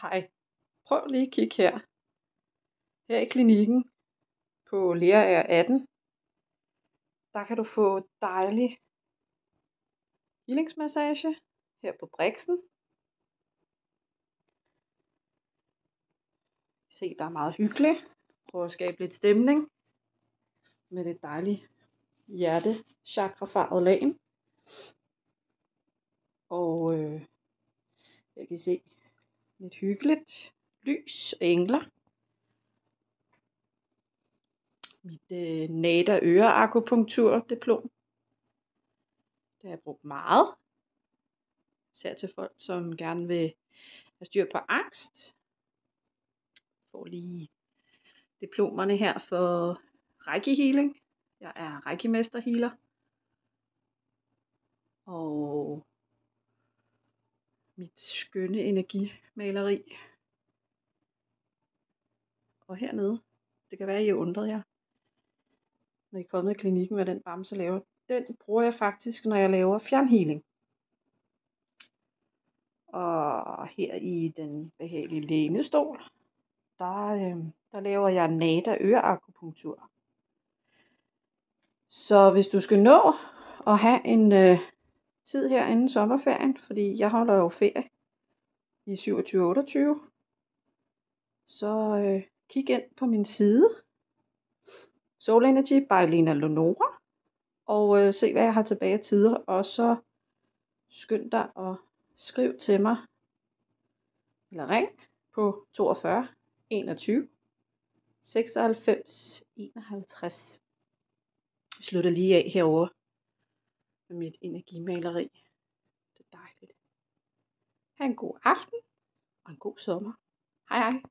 Hej, prøv lige at kigge her. Her i klinikken på Lerager 18, der kan du få dejlig healingsmassage her på Brixen. Se, der er meget hyggeligt. Prøv at skabe lidt stemning med det dejlige hjertechakrafarvede lagen. Og jeg kan se lidt hyggeligt lys og engler. Mit NADA øreakupunktur diplom. Det har jeg brugt meget. Især til folk, som gerne vil have styr på angst. Får lige diplomerne her for Reiki Healing. Jeg er Reiki Mester Healer. Og mit skønne energimaleri. Og hernede, det kan være, I undrede jer, når I er kommet i klinikken, hvad den bamse laver. Den bruger jeg faktisk, når jeg laver fjernhealing. Og her i den behagelige lænestol, der laver jeg NADA øreakupunktur. Så hvis du skal nå at have en tid her inden sommerferien, fordi jeg holder jo ferie i 27-28, så kig ind på min side, Soul Energy by Lena Leonora, og se hvad jeg har tilbage af tider, og så skynd dig at skriv til mig, eller ring på 42 21 96 51. Jeg slutter lige af herovre med mit energimaleri. Det er dejligt. Ha' en god aften og en god sommer. Hej hej.